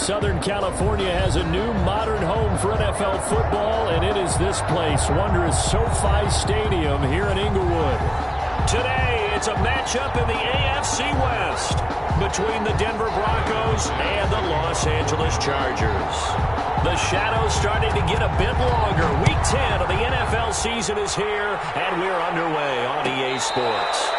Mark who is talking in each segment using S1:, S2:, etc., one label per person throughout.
S1: Southern California has a new modern home for NFL football, and it is this place, wondrous SoFi Stadium here in Inglewood. Today, it's a matchup in the AFC West between the Denver Broncos and the Los Angeles Chargers. The shadow's starting to get a bit longer. Week 10 of the NFL season is here, and we're underway on EA Sports.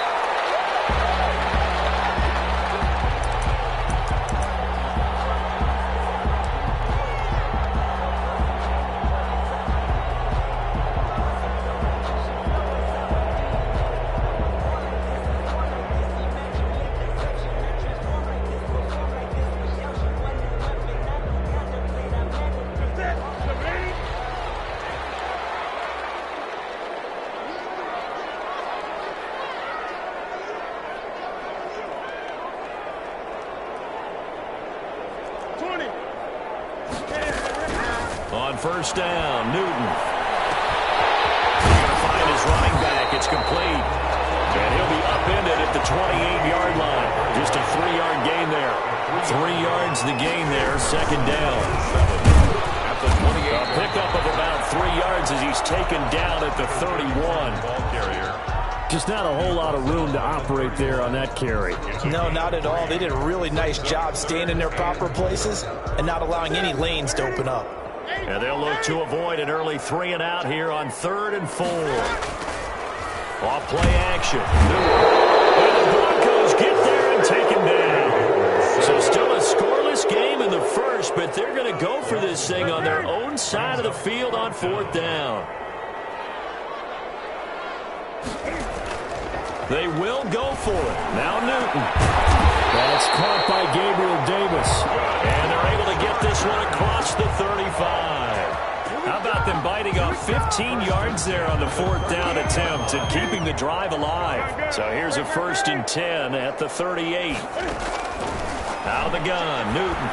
S1: On first down, Newton. He's going to find his running back. It's complete. And he'll be upended at the 28-yard line. Just a 3-yard gain there. 3 yards the gain there, second down. At the 28. A pickup of about 3 yards as he's taken down at the 31. Ball carrier. Just not a whole lot of room to operate there on that carry.
S2: No, not at all. They did a really nice job staying in their proper places and not allowing any lanes to open up.
S1: And they'll look to avoid an early 3 and out here on 3rd and 4. Off play action. And the Broncos get there and take him down. So still a scoreless game in the first, but they're going to go for this thing on their own side of the field on 4th down. They will go for it. Now Newton. That's caught by Gabriel Davis. And they're able to get this one across the 35. How about them biting off 15 yards there on the 4th down attempt and keeping the drive alive? So here's a 1st and 10 at the 38. Out of the gun, Newton.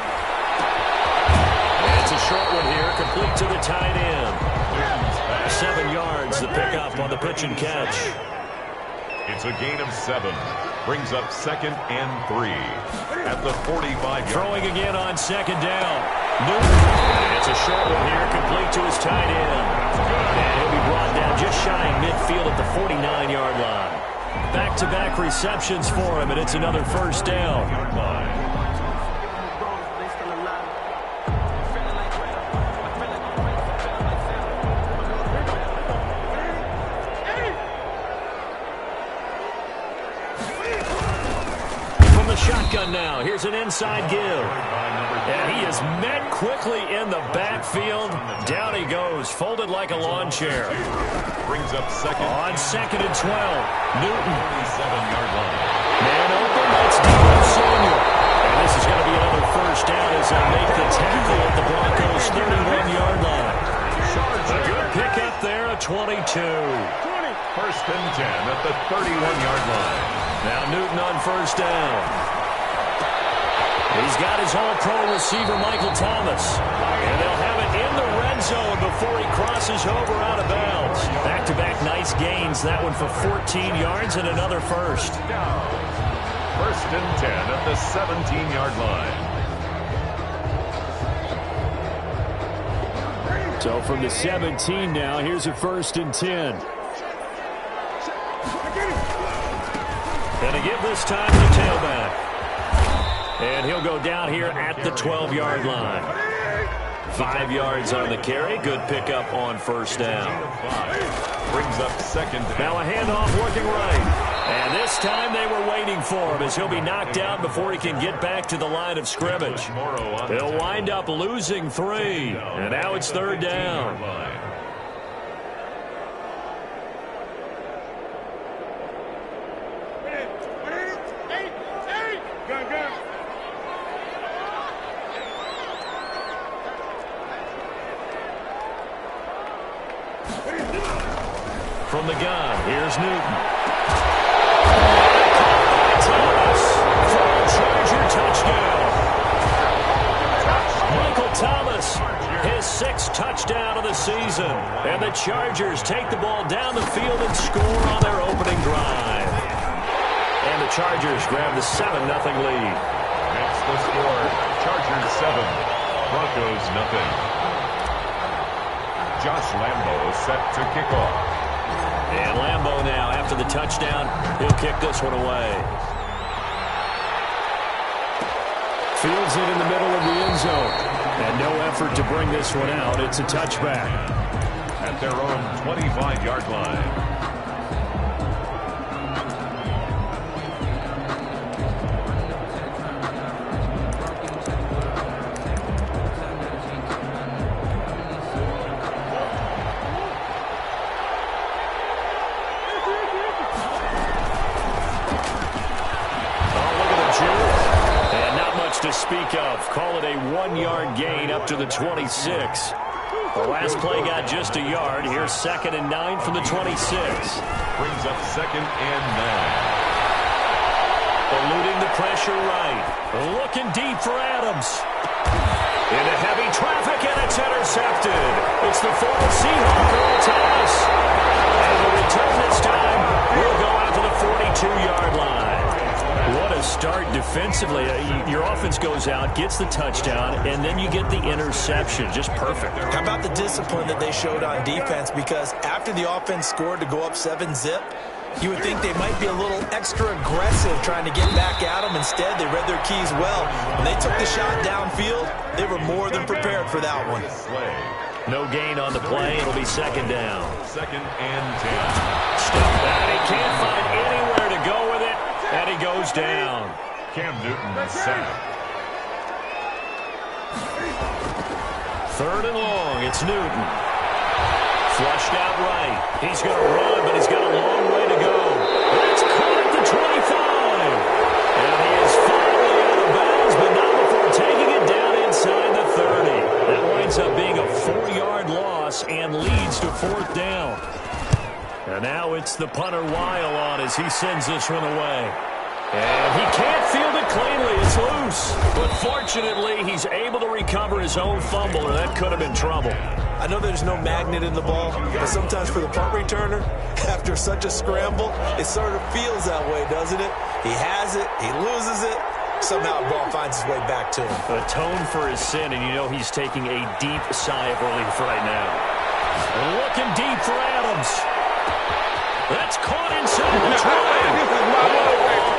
S1: And it's a short one here, complete to the tight end. 7 yards, the pickup on the pitch and catch.
S3: It's a gain of 7. Brings up 2nd and 3 at the 45.
S1: Throwing again on 2nd down. Newton. It's a short one here, complete to his tight end. And he'll be brought down just shy of midfield at the 49-yard line. Back-to-back receptions for him, and it's another 1st down. Shotgun now. Here's an inside give. And he is met quickly in the backfield. Down he goes, folded like a lawn chair.
S3: Brings up 2nd.
S1: On 2nd and 12. Newton.
S3: 7-yard line.
S1: Man open. That's Debo Samuel. And this is going to be another 1st down as they make the tackle at the Broncos' 31-yard line. A good pickup there, a 22.
S3: 1st and 10 at the 31-yard line.
S1: Now Newton on 1st down. He's got his all-pro receiver, Michael Thomas. And they'll have it in the red zone before he crosses over out of bounds. Back-to-back nice gains. That one for 14 yards and another 1st.
S3: 1st and 10 at the 17-yard line.
S1: So from the 17 now, here's a 1st and 10. And to give this time to the tailback. And he'll go down here at the 12-yard line. 5 yards on the carry. Good pickup on 1st down.
S3: Brings up 2nd.
S1: Now a handoff working right. And this time they were waiting for him as he'll be knocked down before he can get back to the line of scrimmage. He'll wind up losing 3. And now it's 3rd down. From the gun, here's Newton. Thomas for a Charger touchdown. Michael Thomas, his 6th touchdown of the season. And the Chargers take the ball down the field and score on their opening drive. And the Chargers grab the 7-0 lead.
S3: That's the score. Chargers Chargers 7, Broncos nothing. Josh Lambo is set to kick off.
S1: And Lambo now, after the touchdown, he'll kick this one away. Fields it in the middle of the end zone. And no effort to bring this one out. It's a touchback.
S3: At their own 25-yard line.
S1: To speak of. Call it a 1-yard gain up to the 26. The last play got just a yard. Here's 2nd and 9 from the 26.
S3: Brings up 2nd and 9.
S1: Eluding the pressure right. Looking deep for Adams. Into heavy traffic, and it's intercepted. It's the former Seahawk, Earl Thomas. And the return this time will go out to the 42-yard line. What a start defensively. Your offense goes out, gets the touchdown, and then you get the interception. Just perfect.
S2: How about the discipline that they showed on defense? Because after the offense scored to go up 7-zip, you would think they might be a little extra aggressive trying to get back at them. Instead, they read their keys well. When they took the shot downfield, they were more than prepared for that one.
S1: No gain on the play. It'll be 2nd down.
S3: 2nd and 10.
S1: Step back. He can't find anywhere to go with it. And he goes down.
S3: Cam Newton sacked.
S1: 3rd and long. It's Newton. Flushed out right. He's going to run, but he's got a long way to go. That's caught at the 25. And he is finally out of bounds, but not before taking it down inside the 30. That winds up being a 4-yard loss and leads to 4th down. And now it's the punter Weil on as he sends this one away. And he can't field it cleanly. It's loose. But fortunately, he's able to recover his own fumble, or that could have been trouble.
S2: I know there's no magnet in the ball, but sometimes for the punt returner, after such a scramble, it sort of feels that way, doesn't it? He has it, he loses it, somehow the ball finds its way back to him.
S1: Atone for his sin, and you know he's taking a deep sigh of relief right now. Looking deep for Adams. That's caught inside the 20. All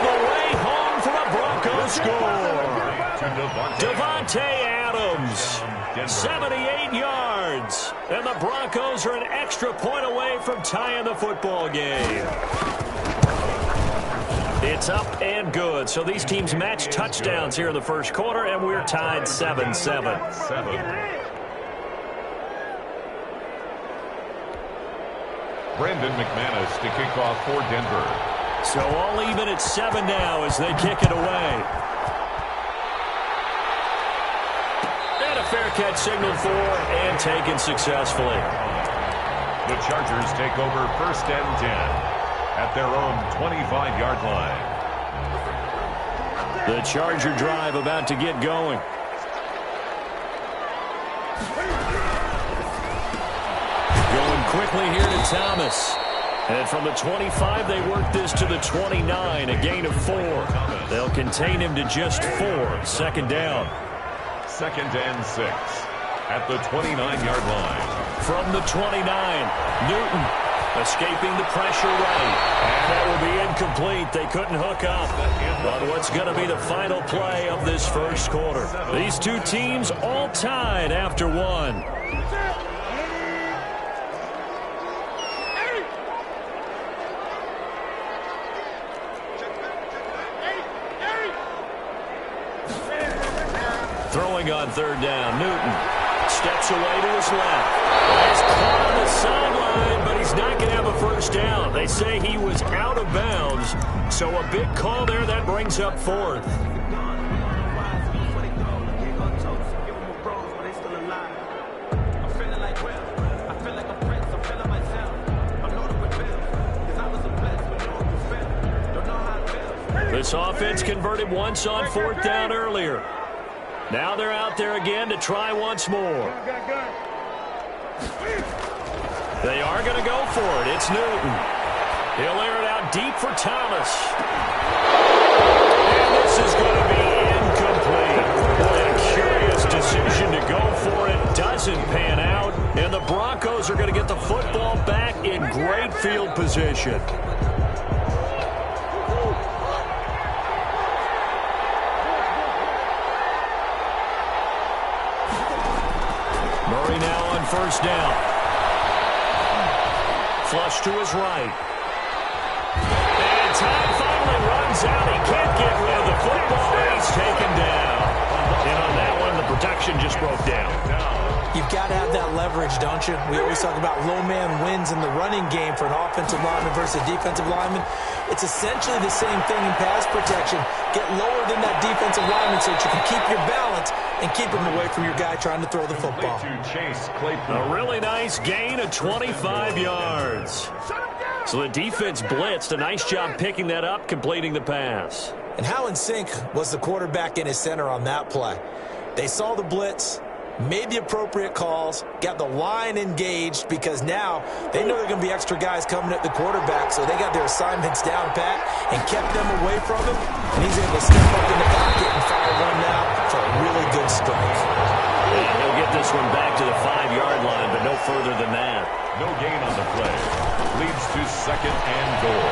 S1: the way home for a Broncos score. Devontae Adams, 78 yards. And the Broncos are an extra point away from tying the football game. It's up and good. So these teams match touchdowns here in the first quarter, and we're tied 7-7.
S3: Brandon McManus to kick off for Denver.
S1: So all even at 7 now as they kick it away. And a fair catch signaled for and taken successfully.
S3: The Chargers take over 1st and 10 at their own 25-yard line.
S1: The Charger drive about to get going. Going quickly here to Thomas. And from the 25, they work this to the 29, a gain of 4. They'll contain him to just 4. 2nd down.
S3: 2nd and 6 at the 29-yard line.
S1: From the 29, Newton escaping the pressure right. And that will be incomplete. They couldn't hook up on what's going to be the final play of this first quarter. These two teams all tied after 1. Throwing on 3rd down, Newton steps away to his left. He's caught on the sideline, but he's not going to have a first down. They say he was out of bounds, so a big call there that brings up 4th. This offense converted once on 4th down earlier. Now they're out there again to try once more. They are going to go for it. It's Newton. He'll air it out deep for Thomas. And this is going to be incomplete. Boy, a go for it. Doesn't pan out. And the Broncos are going to get the football back in great field position. Murray now on first down. Flush to his right. And time finally runs out. He can't get rid of the football. He's taken down. And on that one, the protection just broke down.
S2: You've got to have that leverage, don't you? We always talk about low man wins in the running game for an offensive lineman versus a defensive lineman. It's essentially the same thing in pass protection. Get lower than that defensive lineman so that you can keep your balance and keep him away from your guy trying to throw the football.
S1: A really nice gain of 25 yards. So the defense blitzed. A nice job picking that up, completing the pass.
S2: And how in sync was the quarterback in his center on that play? They saw the blitz, made the appropriate calls, got the line engaged because now they know there are going to be extra guys coming at the quarterback, so they got their assignments down pat and kept them away from him, and he's able to step up in the pocket and fire one now for a really good strike.
S1: And he'll get this one back to the 5-yard line, but no further than that.
S3: No gain on the play. Leads to second and goal.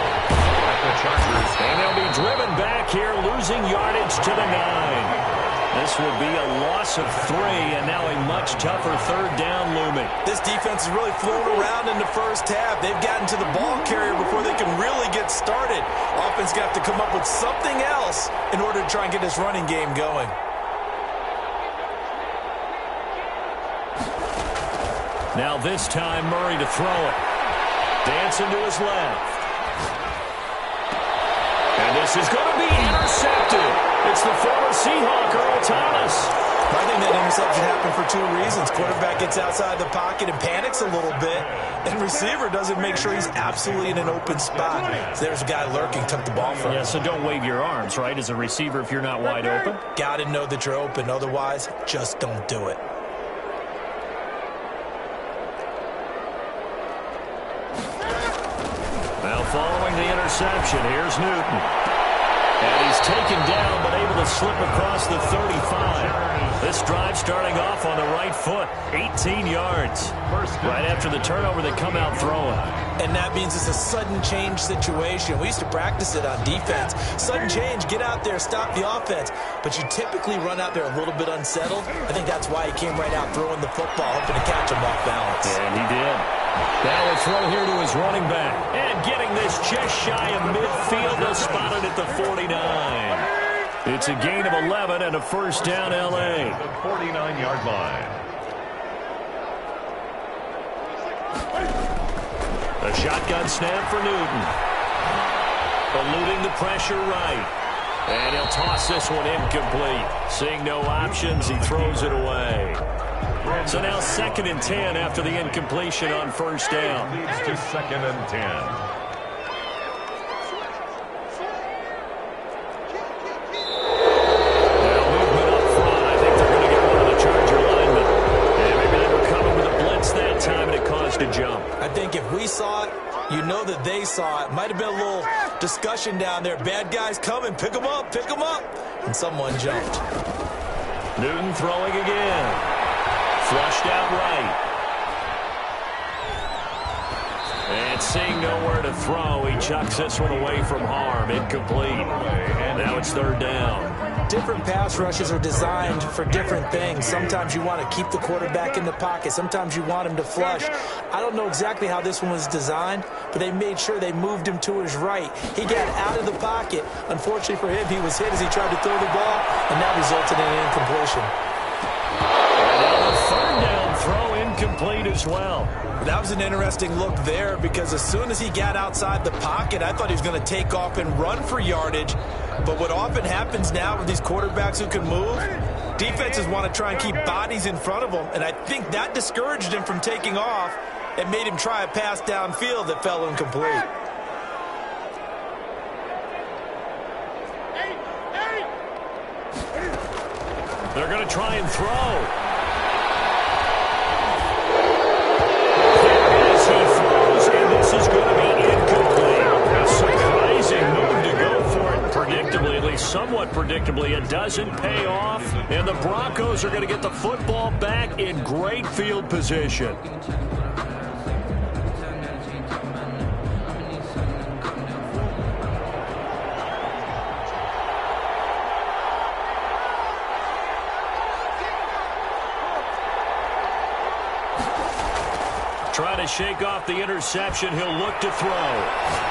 S3: At the Chargers.
S1: And they'll be driven back here, losing yardage to the 9. This will be a loss of 3, and now a much tougher third down looming.
S2: This defense has really flown around in the first half. They've gotten to the ball carrier before they can really get started. Offense got to come up with something else in order to try and get this running game going.
S1: Now this time, Murray to throw it. Dancing to his left. And this is going to be intercepted. It's the former Seahawk, Earl Thomas.
S2: I think that interception happened for 2 reasons. Quarterback gets outside the pocket and panics a little bit, and receiver doesn't make sure he's absolutely in an open spot. So there's a guy lurking, took the ball from him.
S1: Yeah, so don't wave your arms, right, as a receiver if you're not wide open?
S2: Got to know that you're open. Otherwise, just don't do it.
S1: Now following the interception, here's Newton. And he's taken down, but able to slip across the 35. This drive starting off on the right foot, 18 yards. Right after the turnover, they come out throwing.
S2: And that means it's a sudden change situation. We used to practice it on defense. Sudden change, get out there, stop the offense. But you typically run out there a little bit unsettled. I think that's why he came right out throwing the football, hoping to catch him off balance.
S1: And he did. Now a throw here to his running back. And getting this just shy of midfield. They'll spot it at the 49. It's a gain of 11 and a first down, L.A.
S3: The 49-yard line.
S1: A shotgun snap for Newton. Eluding the pressure right. And he'll toss this one incomplete. Seeing no options, he throws it away. So now 2nd and 10 after the incompletion on first down.
S3: Leads to 2nd and 10.
S1: Now movement up front. I think they're going to get one of the Charger linemen. And maybe they were coming with a blitz that time and it caused a jump.
S2: I think if we saw it, you know that they saw it. Might have been a little discussion down there. Bad guys coming. Pick them up. Pick them up. And someone jumped.
S1: Newton throwing again. Flushed out right. And seeing nowhere to throw, he chucks this one away from harm. Incomplete. And now it's 3rd down.
S2: Different pass rushes are designed for different things. Sometimes you want to keep the quarterback in the pocket. Sometimes you want him to flush. I don't know exactly how this one was designed, but they made sure they moved him to his right. He got out of the pocket. Unfortunately for him, he was hit as he tried to throw the ball, and that resulted in an incompletion.
S1: And now the 3rd down throw incomplete as well.
S2: That was an interesting look there because as soon as he got outside the pocket, I thought he was going to take off and run for yardage. But what often happens now with these quarterbacks who can move, defenses want to try and keep bodies in front of them. And I think that discouraged him from taking off and made him try a pass downfield that fell incomplete.
S1: They're going to try and throw. As he throws, and this is going to be incomplete. A surprising move to go for it predictably, at least somewhat predictably. predictably, it doesn't pay off, and the Broncos are going to get the football back in great field position. Trying to shake off the interception. He'll look to throw.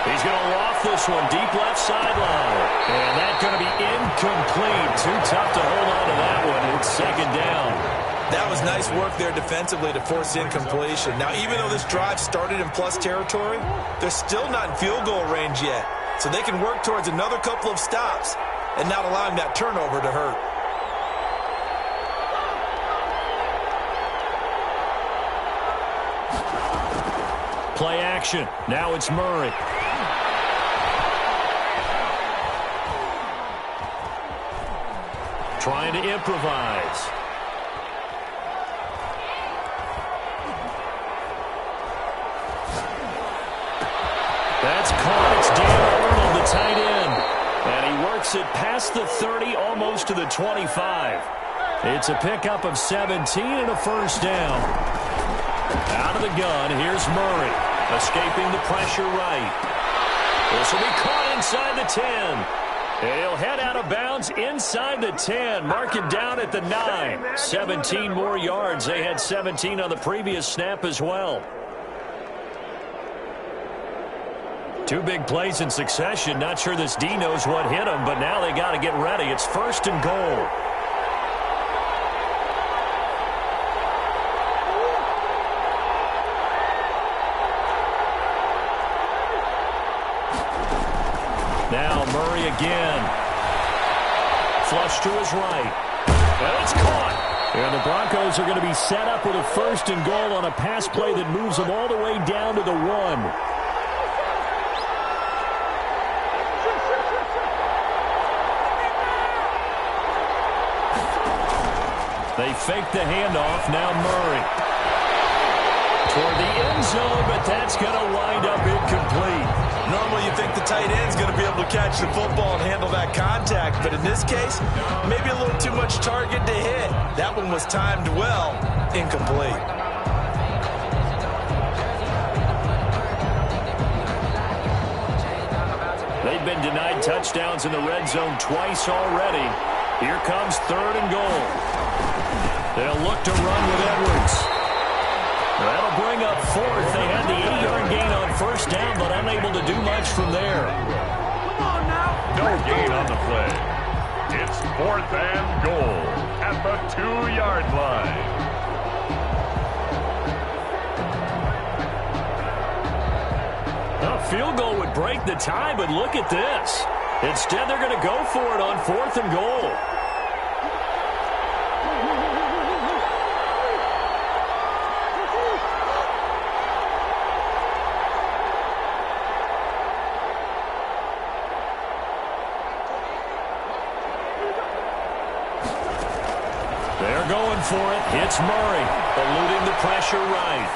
S1: He's going to loft this one deep left sideline. And that's going to be incomplete. Too tough to hold on to that one. It's second down.
S2: That was nice work there defensively to force incompletion. Now, even though this drive started in plus territory, they're still not in field goal range yet. So they can work towards another couple of stops and not allowing that turnover to hurt.
S1: Play action. Now it's Murray. Trying to improvise. That's caught. It's Dan Arnold, the tight end. And he works it past the 30, almost to the 25. It's a pickup of 17 and a first down. Out of the gun, here's Murray. Escaping the pressure right. This will be caught inside the 10. And he'll head out of bounds inside the 10. Mark it down at the 9. 17 more yards. They had 17 on the previous snap as well. Two big plays in succession. Not sure this D knows what hit him, but now they got to get ready. It's first and goal. Now Murray again. Flush to his right. And it's caught. And the Broncos are going to be set up with a first and goal on a pass play that moves them all the way down to the 1. They fake the handoff. Now Murray. Toward the end zone, but that's going to wind up incomplete.
S2: Normally you think the tight end's going to be able to catch the football and handle that contact, but in this case, maybe a little too much target to hit. That one was timed well, incomplete.
S1: They've been denied touchdowns in the red zone twice already. Here comes third and goal. They'll look to run with Edwards. That'll bring up fourth. They had the 8-yard gain on first down, but unable to do much from there.
S3: No gain on the play. It's fourth and goal at the 2-yard line.
S1: A field goal would break the tie, but look at this. Instead, they're going to go for it on fourth and goal. They're going for it. It's Murray, eluding the pressure right.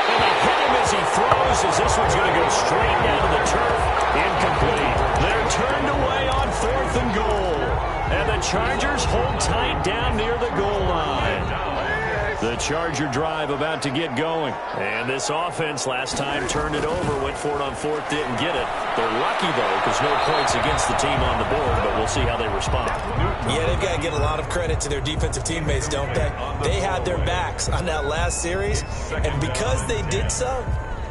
S1: And they hit him as he throws, as this one's going to go straight down to the turf. Incomplete. They're turned away on fourth and goal. And the Chargers hold tight down near the goal line. The Charger drive about to get going. And this offense last time turned it over, went for it on fourth, didn't get it. They're lucky, though, because no points against the team on the board, but we'll see how they respond.
S2: Yeah, they've got to give a lot of credit to their defensive teammates, don't they? They had their backs on that last series, and because they did so,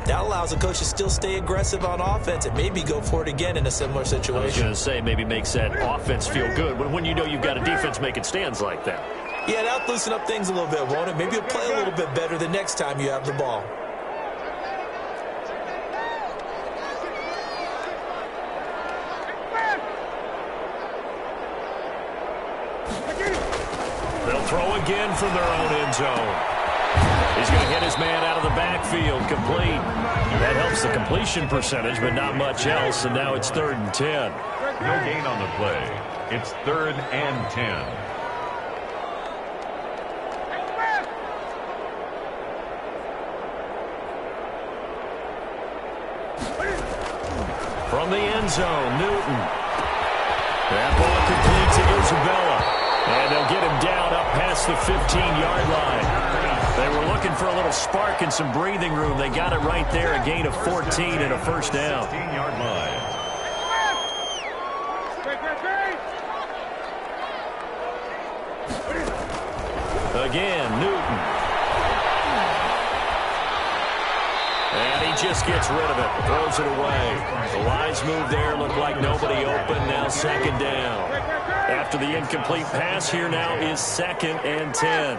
S2: that allows the coach to still stay aggressive on offense and maybe go for it again in a similar situation.
S1: I was going to say, maybe makes that offense feel good when you know you've got a defense making stands like that.
S2: Yeah, that'll loosen up things a little bit, won't it? Maybe you'll play a little bit better the next time you have the ball.
S1: They'll throw again from their own end zone. He's going to hit his man out of the backfield, complete. That helps the completion percentage, but not much else, and now it's 3rd and 10.
S3: No gain on the play. It's 3rd and 10.
S1: From the end zone, Newton. That ball complete Isabella. And they'll get him down up past the 15-yard line. They were looking for a little spark and some breathing room. They got it right there, a gain of 14 and a first down.
S3: 15-yard line.
S1: Again, Newton. And he just gets rid of it, throws it away. The wise move there, looked like nobody open, now second down. After the incomplete pass, here now is 2nd and 10.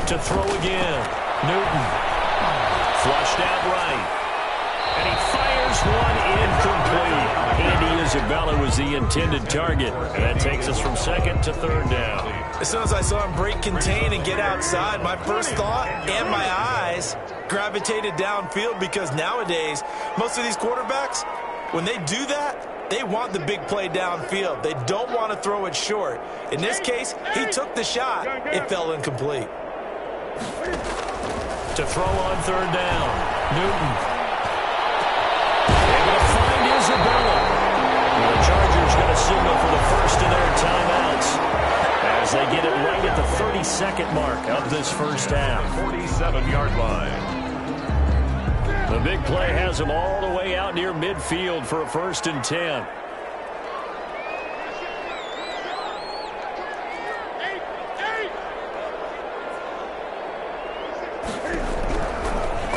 S1: To throw again, Newton. Flushed out right. And he fires one incomplete. Andy Isabella was the intended target. And that takes us from 2nd to 3rd down.
S2: As soon as I saw him break contain and get outside, my first thought and my eyes gravitated downfield, because nowadays, most of these quarterbacks, when they do that, they want the big play downfield. They don't want to throw it short. In this case, he took the shot. It fell incomplete.
S1: To throw on 3rd down, Newton. Able to find Isabella. And the Chargers going to signal for the first of their timeouts as they get it right at the 32nd mark of this first half.
S3: 47-yard line.
S1: The big play has them all the way out near midfield for a 1st and 10.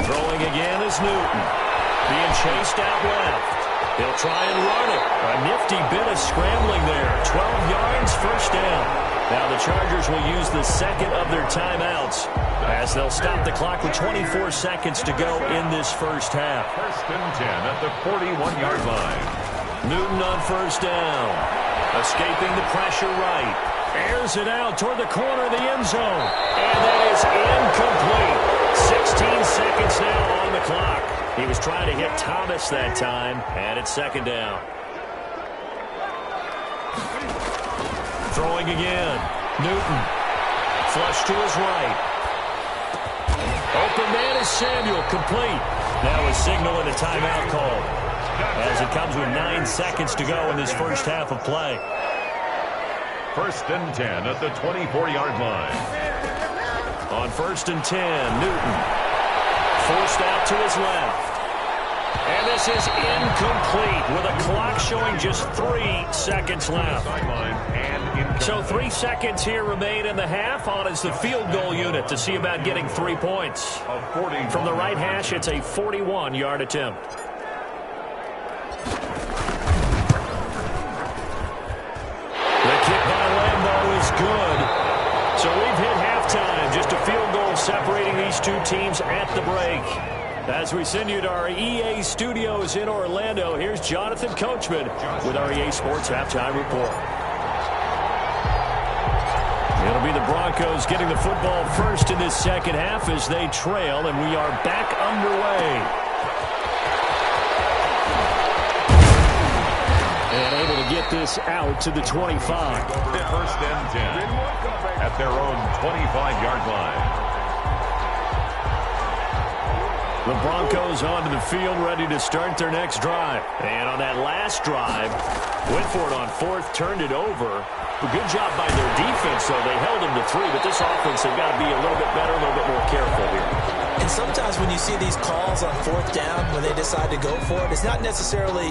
S1: Throwing again is Newton. Being chased out left. He'll try and run it. A nifty bit of scrambling there. 12 yards, first down. Now the Chargers will use the 2nd of their timeouts as they'll stop the clock with 24 seconds to go in this first half.
S3: 1st and 10 at the 41-yard line.
S1: Newton on 1st down. Escaping the pressure right. Airs it out toward the corner of the end zone. And that is incomplete. 16 seconds now on the clock. He was trying to hit Thomas that time, and it's 2nd down. Throwing again. Newton. Flush to his right. Open man is Samuel, complete. Now a signal and a timeout call as it comes with 9 seconds to go in this first half of play.
S3: 1st and 10 at the 24-yard line.
S1: On 1st and 10, Newton. Forced out to his left. And this is incomplete with a clock showing just 3 seconds left. So 3 seconds here remain in the half. On is the field goal unit to see about getting 3 points. From the right hash, it's a 41-yard attempt. The kick by Lambeau is good. So we've hit halftime. Just a field goal separating these two teams at the break. As we send you to our EA studios in Orlando, here's Jonathan Coachman with our EA Sports Halftime Report. It'll be the Broncos getting the football first in this second half as they trail, and we are back underway. And able to get this out to the 25.
S3: 1st and 10 at their own 25-yard line.
S1: The Broncos onto the field, ready to start their next drive. And on that last drive, went for it on 4th, turned it over. A good job by their defense, though. They held them to 3, but this offense, they've got to be a little bit better, a little bit more careful here.
S2: And sometimes when you see these calls on 4th down, when they decide to go for it, it's not necessarily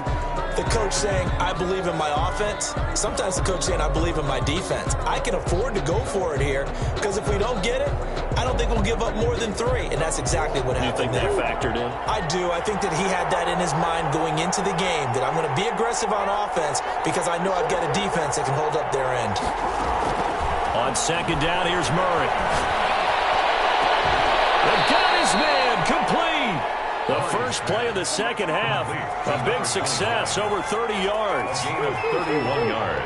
S2: the coach saying, I believe in my offense. Sometimes the coach saying, I believe in my defense. I can afford to go for it here, because if we don't get it, I don't think we'll give up more than 3. And that's exactly what happened.
S1: You think that factored in?
S2: I do. I think that he had that in his mind going into the game, that I'm going to be aggressive on offense because I know I've got a defense that can hold up their end.
S1: On 2nd down, here's Murray. They've got his man complete. The first play of the second half. A big success, over 30 yards.
S3: Gain of 31 yards.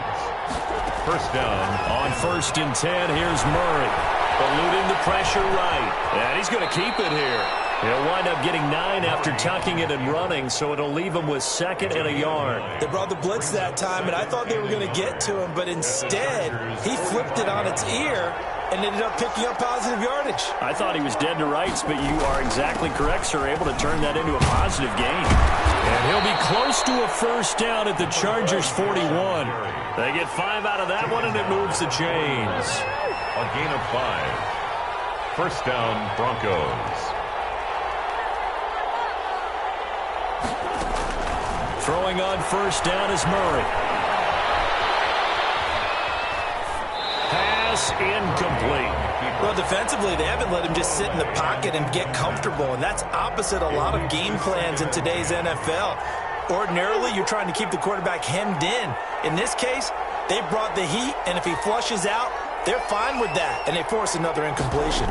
S3: 1st down.
S1: On 1st and 10, here's Murray. Eluding the pressure right. And he's going to keep it here. He'll wind up getting 9 after tucking it and running, so it'll leave him with 2nd and a yard.
S2: They brought the blitz that time, and I thought they were going to get to him, but instead, he flipped it on its ear and ended up picking up positive yardage.
S1: I thought he was dead to rights, but you are exactly correct, sir. Able to turn that into a positive gain. And he'll be close to a first down at the Chargers' 41. They get 5 out of that one, and it moves the chains.
S3: A gain of 5. First down, Broncos.
S1: Throwing on first down is Murray. Pass incomplete.
S2: Well, defensively, they haven't let him just sit in the pocket and get comfortable, and that's opposite a lot of game plans in today's NFL. Ordinarily, you're trying to keep the quarterback hemmed in. In this case, they brought the heat, and if he flushes out, they're fine with that, and they force another incompletion.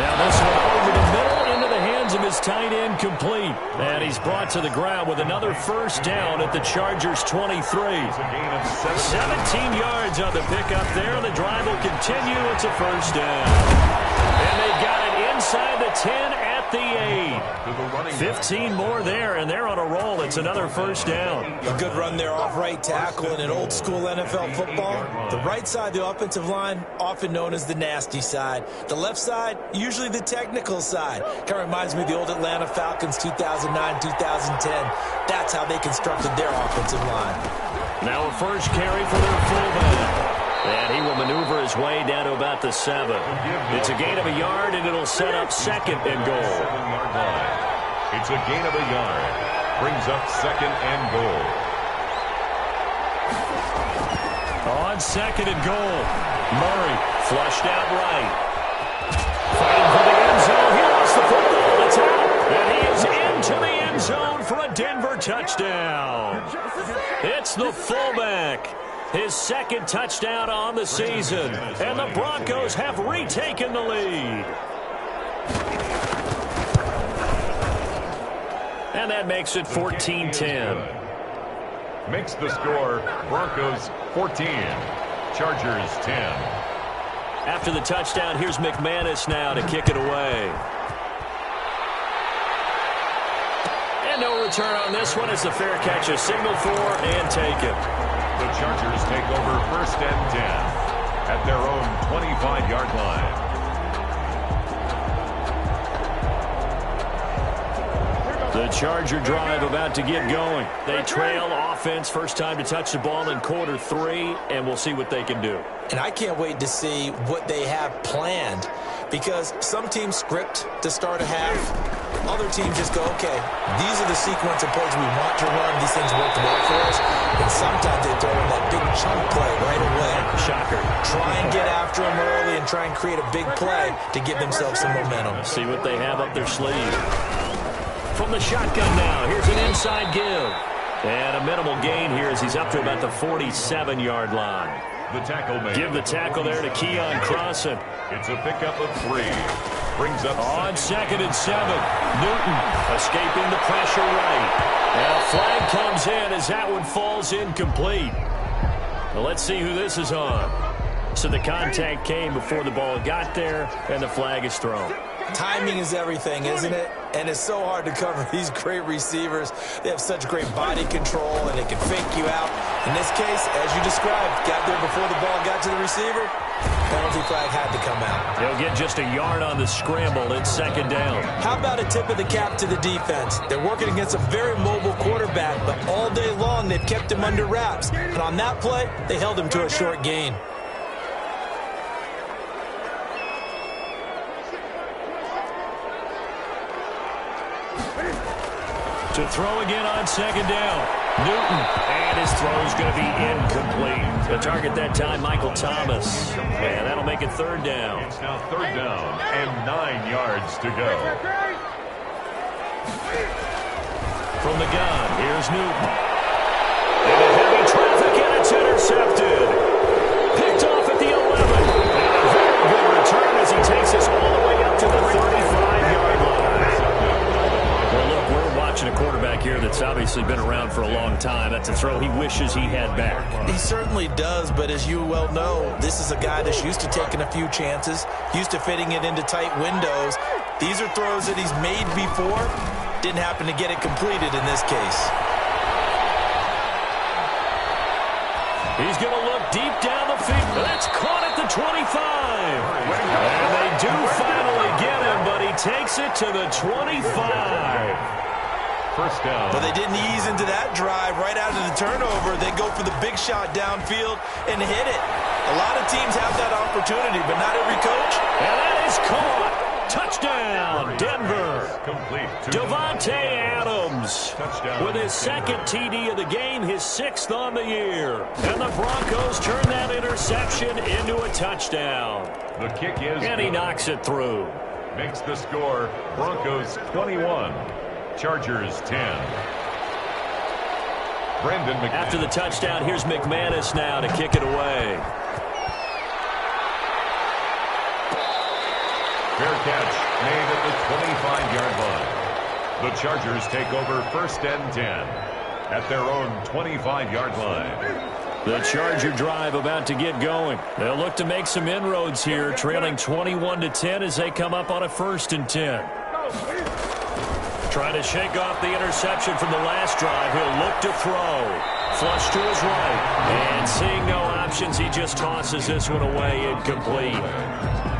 S1: Now this one over the middle into the hands of his tight end, complete. And he's brought to the ground with another first down at the Chargers' 23. 17 yards on the pickup there, and the drive will continue. It's a first down. And they've got it inside the 10 at the 8. 15 more there, and they're on a roll. It's another first down.
S2: A good run there off right tackle in an old-school NFL football. The right side of the offensive line, often known as the nasty side. The left side, usually the technical side. Kind of reminds me of the old Atlanta Falcons 2009-2010. That's how they constructed their offensive line.
S1: Now a first carry for their fullback. And he will maneuver his way down to about the 7. It's a gain of a yard, and it'll set up second and goal.
S3: 7-yard line. It's a gain of a yard. Brings up second and goal.
S1: On second and goal, Murray flushed out right. Fighting for the end zone. He lost the football. It's out. And he is into the end zone for a Denver touchdown. It's the fullback. His second touchdown on the season. And the Broncos have retaken the lead. And that makes it 14-10.
S3: Makes the score Broncos 14, Chargers 10.
S1: After the touchdown, here's McManus now to kick it away. And no return on this one as the fair catch is signaled for and taken.
S3: The Chargers take over first and 10 at their own 25-yard line.
S1: The Charger drive about to get going. They trail offense, first time to touch the ball in quarter 3, and we'll see what they can do.
S2: And I can't wait to see what they have planned, because some teams script to start a half. Other teams just go, okay, these are the sequence of plays we want to run. These things work well for us. And sometimes they throw in that big chunk play right away.
S1: Shocker.
S2: Try and get after them early and try and create a big play to give themselves some momentum.
S1: See what they have up their sleeve. From the shotgun now, here's an inside give. And a minimal gain here as he's up to about the 47-yard line.
S3: The tackle made.
S1: Give the tackle there to Keon Crossan.
S3: It's a pickup of 3. Brings up
S1: on second and 7. Newton escaping the pressure right. Now a flag comes in as that one falls incomplete. Well, let's see who this is on. So the contact came before the ball got there, and the flag is thrown.
S2: Timing is everything, isn't it? And it's so hard to cover these great receivers. They have such great body control, and they can fake you out. In this case, as you described, got there before the ball got to the receiver. Penalty flag had to come out.
S1: They'll get just a yard on the scramble. It's second down.
S2: How about a tip of the cap to the defense? They're working against a very mobile quarterback, but all day long they've kept him under wraps. And on that play, they held him to a short gain.
S1: To throw again on second down. Newton, and his throw is going to be incomplete. The target that time, Michael Thomas. And that'll make it third down.
S3: It's now third down and 9 yards to go.
S1: From the gun, here's Newton. And a heavy traffic, and it's intercepted. Picked off at the 11. And a very good return as he takes us all the way up to the 35-yard line. Well, look, we're watching a quarterback here that's obviously been around for a long time. That's a throw he wishes he had back.
S2: He certainly does, but as you well know, this is a guy that's used to taking a few chances, used to fitting it into tight windows. These are throws that he's made before. Didn't happen to get it completed in this case.
S1: He's going to look deep down the field. That's caught at the 25. it to the 25.
S3: First down.
S2: But they didn't ease into that drive right out of the turnover. They go for the big shot downfield and hit it. A lot of teams have that opportunity, but not every coach.
S1: And that is caught. Touchdown, Denver.
S3: Complete.
S1: Davante Adams
S3: Touchdown.
S1: with his second TD of the game, his 6th on the year. And the Broncos turn that interception into a touchdown.
S3: The kick is
S1: And he
S3: good.
S1: knocks it through.
S3: Makes the score Broncos 21, Chargers 10. Brendan McManus.
S1: After the touchdown, here's McManus now to kick it away.
S3: Fair catch made at the 25-yard line. The Chargers take over 1st and 10 at their own 25-yard line.
S1: The Charger drive about to get going. They'll look to make some inroads here, trailing 21-10 as they come up on a 1st and 10. Trying to shake off the interception from the last drive. He'll look to throw. Flush to his right. And seeing no options, he just tosses this one away incomplete.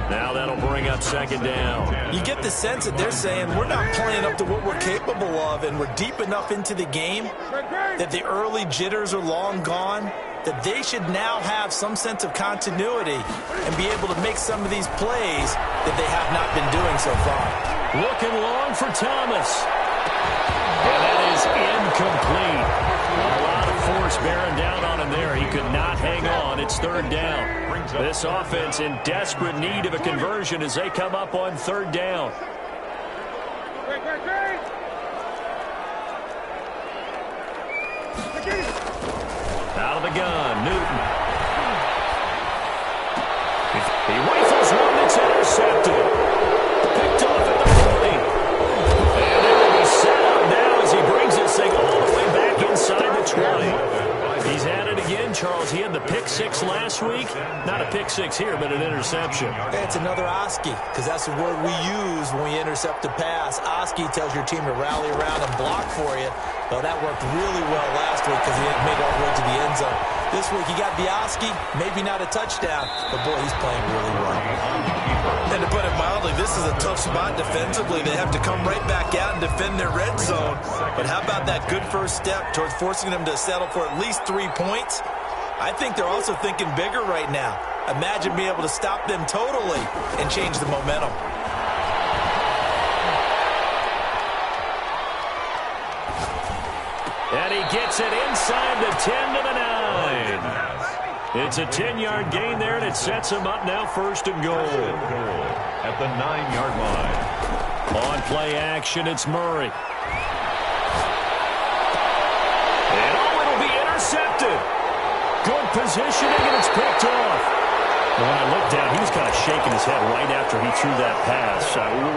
S1: Now that'll bring up 2nd down.
S2: You get the sense that they're saying we're not playing up to what we're capable of, and we're deep enough into the game that the early jitters are long gone, that they should now have some sense of continuity and be able to make some of these plays that they have not been doing so far.
S1: Looking long for Thomas. And that is incomplete. A lot of force bearing down on him there. He could not hang on. It's 3rd down. This offense in desperate need of a conversion as they come up on 3rd down. Out of the gun, Newton. He rifles one that's intercepted. Picked off at the 40. And it will be set up now as he brings this thing all the way back inside the 20. He's at it again, Charles. He had the pick 6 last week. Not a pick 6 here, but an interception.
S2: It's another Oski, because that's the word we use when we intercept a pass. Oski tells your team to rally around and block for you. Well, that worked really well last week because he didn't make it all the way to the end zone. This week he got the Oski, maybe not a touchdown, but boy, he's playing really well. And to put it mildly, this is a tough spot defensively. They have to come right back out and defend their red zone. But how about that good first step towards forcing them to settle for at least 3 points? I think they're also thinking bigger right now. Imagine being able to stop them totally and change the momentum.
S1: And he gets it inside the 10 to the 9. It's a 10-yard gain there, and it sets him up now 1st and goal.
S3: At the 9-yard line.
S1: On play action, it's Murray. And it'll be intercepted. Good positioning, and it's picked off. When I looked down, he was kind of shaking his head right after he threw that pass.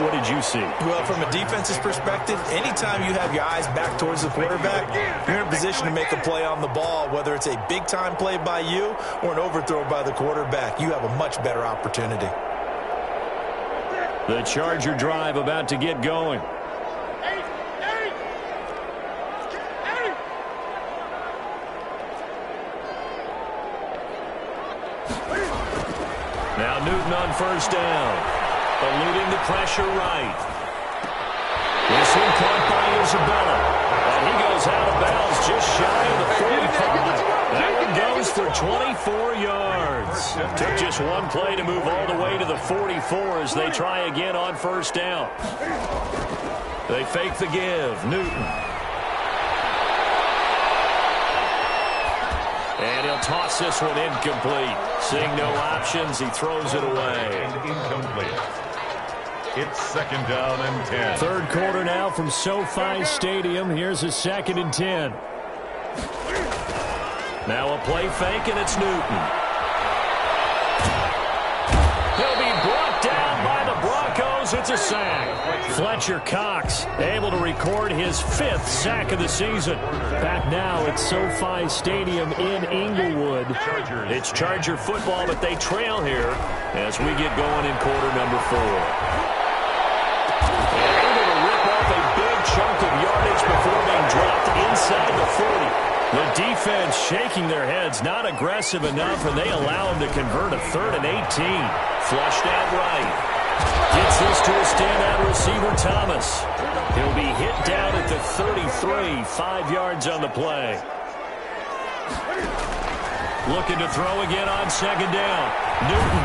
S1: What did you see?
S2: Well, from a defense's perspective, anytime you have your eyes back towards the quarterback, you're in a position to make a play on the ball, whether it's a big-time play by you or an overthrow by the quarterback. You have a much better opportunity.
S1: The Charger drive about to get going. Now Newton on 1st down. Eluding the pressure right. This one caught by Isabella. And he goes out of bounds just shy of the 45. That one goes for 24 yards. Took just one play to move all the way to the 44 as they try again on 1st down. They fake the give. Newton. And he'll toss this one incomplete. Seeing no options, he throws it away.
S3: And incomplete. It's 2nd down and 10.
S1: 3rd quarter now from SoFi Stadium. Here's a 2nd and 10. Now a play fake, and it's Newton. He'll be brought down by the Broncos. It's a sack. Fletcher Cox able to record his 5th sack of the season. Back now at SoFi Stadium in Inglewood. It's Charger football, but they trail here as we get going in quarter number 4. And able to rip off a big chunk of yardage before being dropped inside the 40. The defense shaking their heads, not aggressive enough, and they allow him to convert a 3rd and 18. Flushed out right. Gets this to a standout receiver, Thomas. He'll be hit down at the 33, 5 yards on the play. Looking to throw again on second down. Newton.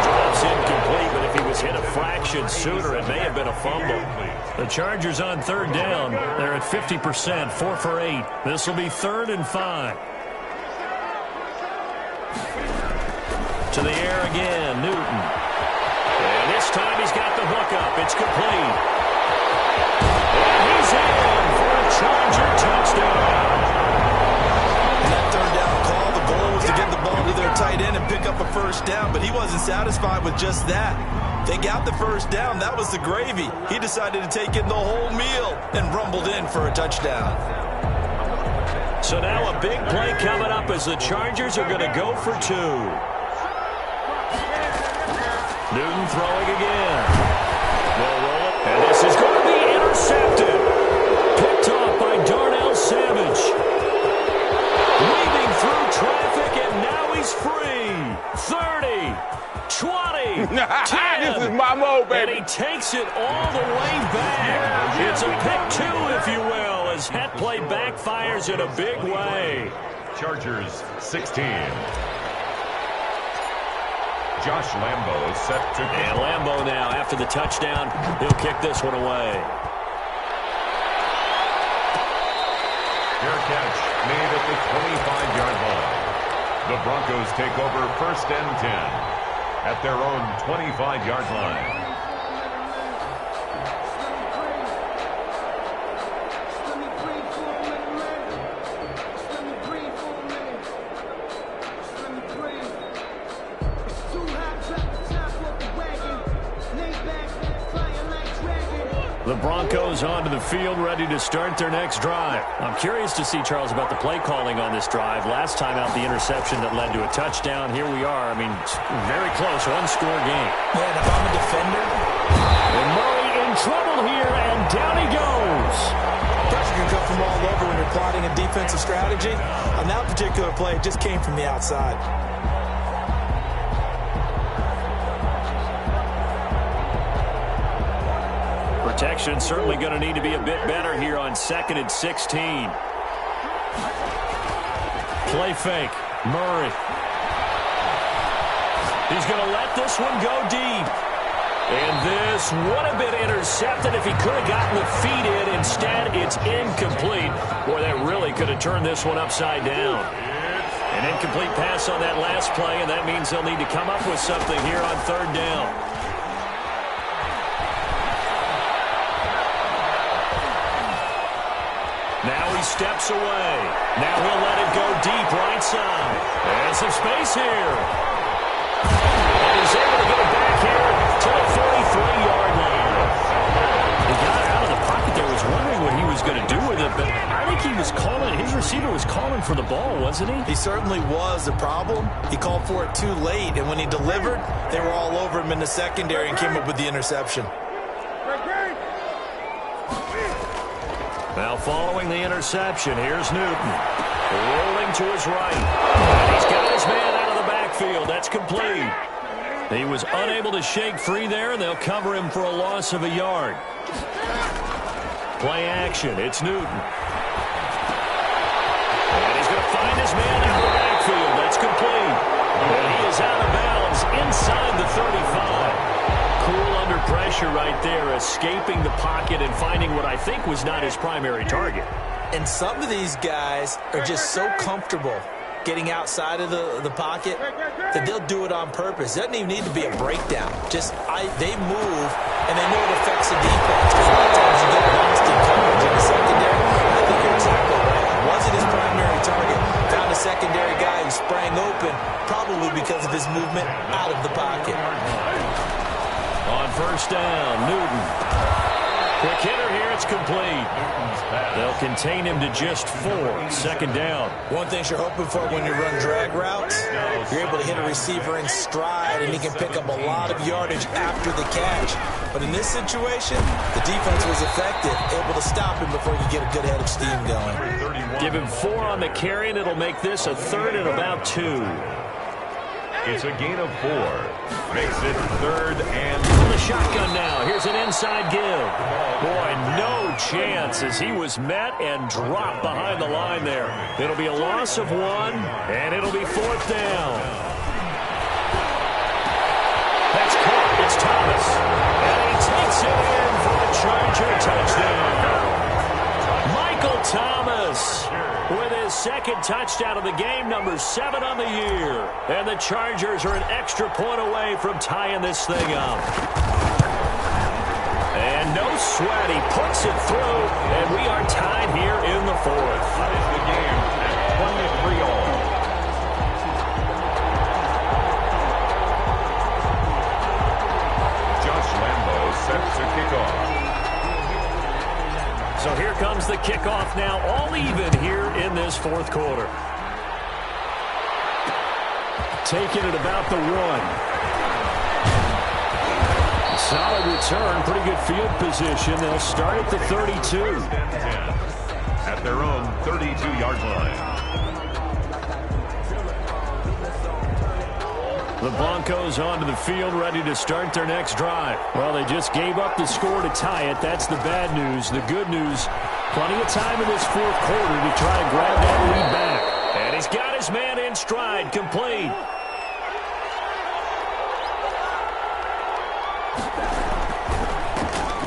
S1: Drops incomplete, but if he was hit a fraction sooner, it may have been a fumble. The Chargers on third down. They're at 50%, 4 for 8. This will be 3rd and 5. To the air again, Newton. And this time he's got the hook up. It's complete. And he's in for a Charger touchdown.
S2: And that third down call, the goal was to get the ball to their tight end and pick up a first down, but he wasn't satisfied with just that. They got the first down. That was the gravy. He decided to take in the whole meal and rumbled in for a touchdown.
S1: So now a big play coming up as the Chargers are going to go for 2. Newton throwing again. They'll roll it. And this is going to be intercepted. Picked off by Darnell Savage. Weaving through traffic, and now he's free. 30, 20, 10.
S4: This is my mode, baby.
S1: And he takes it all the way back. It's a pick 2, if you will, as that play backfires in a big way.
S3: Chargers 16. Josh Lambo is set to...
S1: And Lambo now, after the touchdown, he'll kick this one away.
S3: Fair catch made at the 25-yard line. The Broncos take over 1st and 10 at their own 25-yard line.
S1: The Broncos onto the field, ready to start their next drive. I'm curious to see, Charles, about the play calling on this drive. Last time out, the interception that led to a touchdown. Here we are. I mean, very close, one-score game.
S2: Yeah, and if I'm a defender...
S1: And Murray in trouble here, and down he goes.
S2: Pressure can come from all over when you're plotting a defensive strategy. On that particular play, it just came from the outside.
S1: Protection certainly going to need to be a bit better here on 2nd and 16. Play fake. Murray. He's going to let this one go deep. And this would have been intercepted if he could have gotten the feet in. Instead, it's incomplete. Boy, that really could have turned this one upside down. An incomplete pass on that last play, and that means they'll need to come up with something here on 3rd down. Now he steps away. Now he'll let it go deep right side. And some space here. And he's able to get it back here to the 43-yard line. He got out of the pocket there, was wondering what he was going to do with it, but I think he was calling, his receiver was calling for the ball, wasn't he?
S2: He certainly was. The problem, he called for it too late, and when he delivered, they were all over him in the secondary and came up with the interception.
S1: Now following the interception, here's Newton. Rolling to his right. And he's got his man out of the backfield. That's complete. He was unable to shake free there, and they'll cover him for a loss of a yard. Play action. It's Newton. And he's going to find his man out of the backfield. That's complete. And he is out of bounds inside the 35. Cool under pressure right there, escaping the pocket and finding what I think was not his primary target.
S2: And some of these guys are just so comfortable getting outside of the pocket that they'll do it on purpose. It doesn't even need to be a breakdown. Just they move, and they know it affects the defense. Because a lot of times you get lost in coverage in the secondary. I think you're exactly right. Wasn't his primary target. Found a secondary guy who sprang open, probably because of his movement out of the pocket.
S1: On 1st down, Newton. Quick hitter here, it's complete. They'll contain him to just 4. 2nd down.
S2: One thing you're hoping for when you run drag routes, you're able to hit a receiver in stride, and he can pick up a lot of yardage after the catch. But in this situation, the defense was effective, able to stop him before you get a good head of steam going.
S1: Give him 4 on the carry, and it'll make this a 3rd and about 2.
S3: It's a gain of 4. Makes it 3rd and...
S1: From the shotgun now, here's an inside give. Boy, no chance as he was met and dropped behind the line there. It'll be a loss of 1, and it'll be 4th down. That's caught. It's Thomas. And he takes it in for a Charger touchdown. Michael Thomas with his 2nd touchdown of the game, number 7 on the year. And the Chargers are an extra point away from tying this thing up. And no sweat, he puts it through, and we are tied here in the 4th.
S3: That is the game at 23-all. Josh Lambo set to kick off.
S1: So here comes the kickoff now, all even here in this 4th quarter. Taking it about the 1. Solid return, pretty good field position. They'll start at the 32.
S3: At their own 32-yard line.
S1: The Broncos onto the field, ready to start their next drive. Well, they just gave up the score to tie it. That's the bad news. The good news, plenty of time in this 4th quarter to try and grab that lead back. And he's got his man in stride, complete.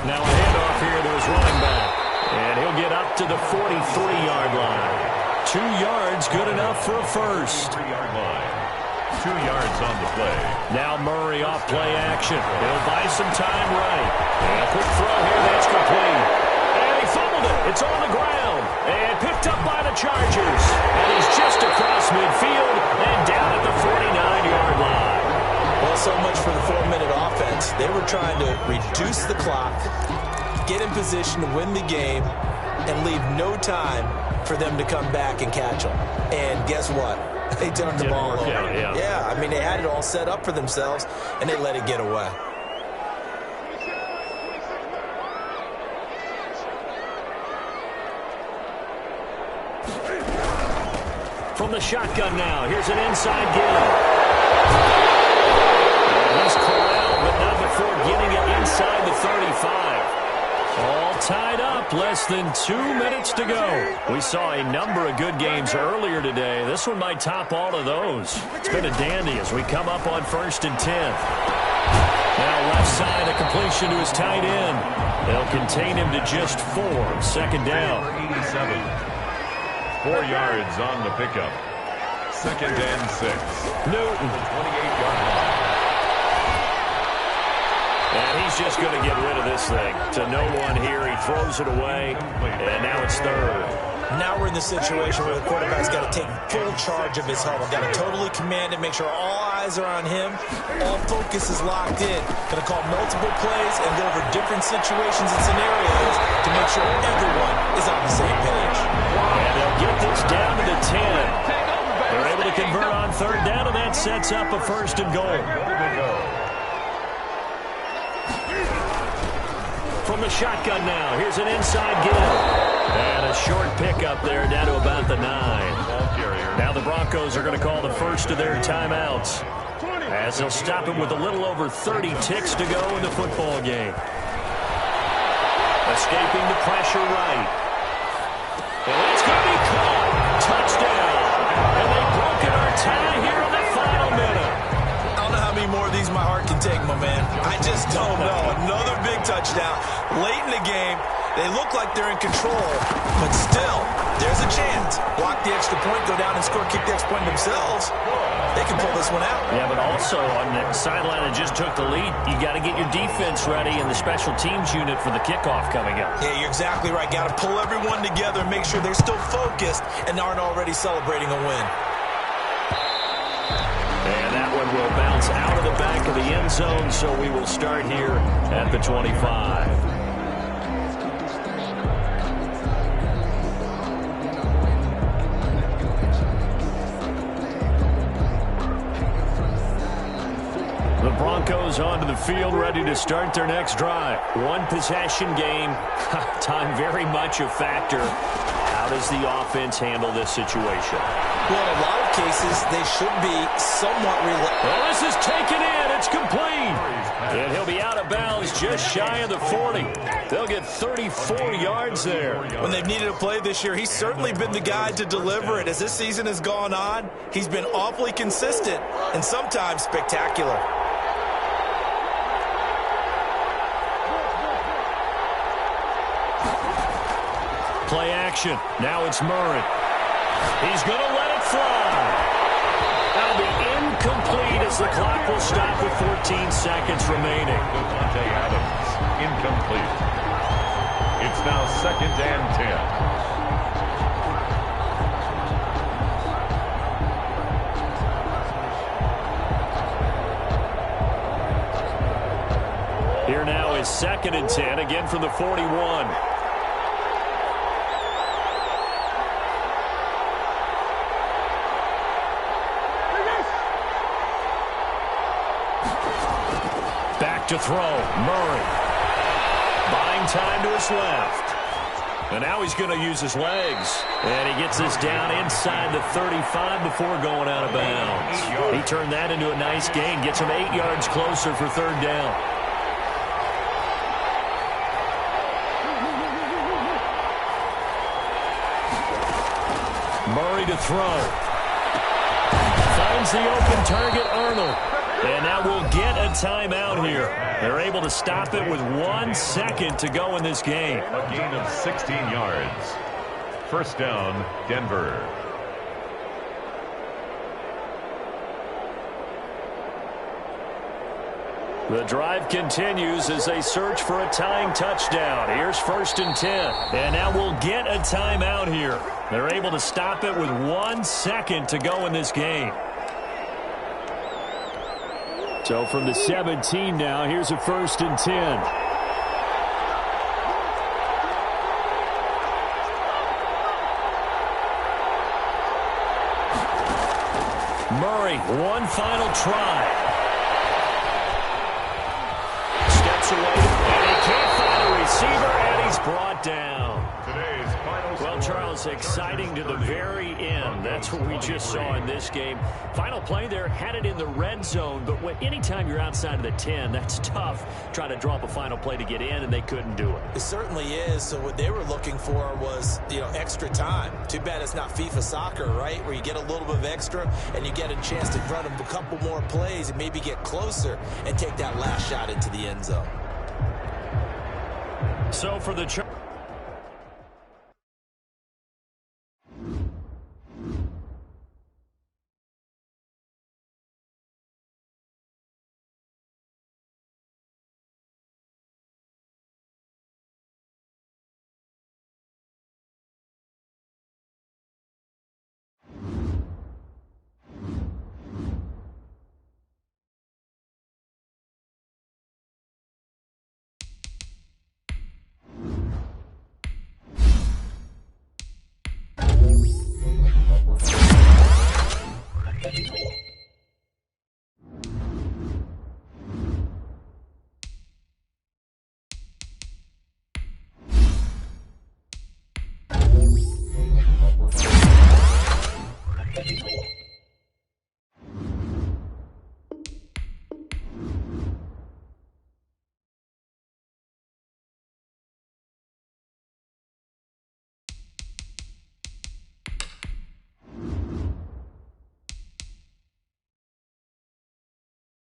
S1: Now a handoff here to his running back. And he'll get up to the 43-yard line. 2 yards, good enough for a first.
S3: 3-yard line. 2 yards on the play.
S1: Now Murray off play action. He'll buy some time right. And a quick throw here, that's complete. And he fumbled it. It's on the ground. And picked up by the Chargers. And he's just across midfield and down at the 49-yard line.
S2: Well, so much for the 4-minute offense. They were trying to reduce the clock, get in position to win the game, and leave no time for them to come back and catch them. And guess what? They turned the ball over. Yeah, I mean, they had it all set up for themselves, and they let it get away.
S1: From the shotgun now, here's an inside give. He's corralled, but not before getting it inside the 35. All tied up, less than 2 minutes to go. We saw a number of good games earlier today. This one might top all of those. It's been a dandy as we come up on 1st and 10. Now left side, a completion to his tight end. They'll contain him to just 4. 2nd down.
S3: 87. 4 yards on the pickup. 2nd and 6.
S1: Newton.
S3: 28-yard line.
S1: And he's just going to get rid of this thing. To no one here, he throws it away, and now it's 3rd.
S2: Now we're in the situation where the quarterback's got to take full charge of his huddle. Got to totally command it, make sure all eyes are on him. All focus is locked in. Going to call multiple plays and go over different situations and scenarios to make sure everyone is on the same page.
S1: And they'll get this down to the 10. They're able to convert on 3rd down, and that sets up a 1st and goal. From the shotgun now, here's an inside give. And a short pickup there down to about the 9. Now the Broncos are going to call the first of their timeouts, as they'll stop him with a little over 30 ticks to go in the football game. Escaping the pressure right. And it's going to be caught. Touchdown. And they've broken our tie here in the final minute.
S2: I don't know how many more of these my heart can take, my man. I just don't know. Another big touchdown. Late in the game, they look like they're in control, but still, there's a chance. Block the extra point, go down and score, kick the extra point themselves. They can pull this one out.
S1: Yeah, but also on the sideline that just took the lead, you got to get your defense ready and the special teams unit for the kickoff coming up.
S2: Yeah, you're exactly right. Got to pull everyone together and make sure they're still focused and aren't already celebrating a win.
S1: And that one will bounce out of the back of the end zone, so we will start here at the 25. The Broncos onto the field, ready to start their next drive. One possession game. Time very much a factor. How How does the offense handle this situation?
S2: Well, in a lot of cases, they should be somewhat relaxed.
S1: Well, this is taken in. It's complete. And he'll be out of bounds just shy of the 40. They'll get 34 yards there.
S2: When they've needed a play this year, he's certainly been the guy to deliver it. As this season has gone on, he's been awfully consistent and sometimes spectacular.
S1: Play action. Now it's Murray. He's going to let it fly. That'll be incomplete as the clock will stop with 14 seconds remaining.
S3: Devontae Adams, incomplete. It's now 2nd and 10.
S1: Here now is 2nd and 10, again from the 41. To throw, Murray. Buying time to his left. And now he's going to use his legs. And he gets this down inside the 35 before going out of bounds. He turned that into a nice gain. Gets him 8 yards closer for 3rd down. Murray to throw. Finds the open target, Arnold. And now we'll get a timeout here. They're able to stop it with 1 second to go in this game.
S3: A gain of 16 yards. 1st down, Denver.
S1: The drive continues as they search for a tying touchdown. Here's 1st and 10. And now we'll get a timeout here. They're able to stop it with 1 second to go in this game. So from the 17 now, here's a 1st and 10. Murray, one final try. Steps away, and he can't find a receiver, and he's brought down.
S3: Today's final score.
S1: Well, Charles, exciting to the very end. That's what we just saw in this game. Final play there, had it in the red zone, but anytime you're outside of the 10, that's tough. Trying to draw up a final play to get in, and they couldn't do it.
S2: It certainly is. So what they were looking for was, extra time. Too bad it's not FIFA soccer, right, where you get a little bit of extra and you get a chance to run a couple more plays and maybe get closer and take that last shot into the end zone.
S1: So for the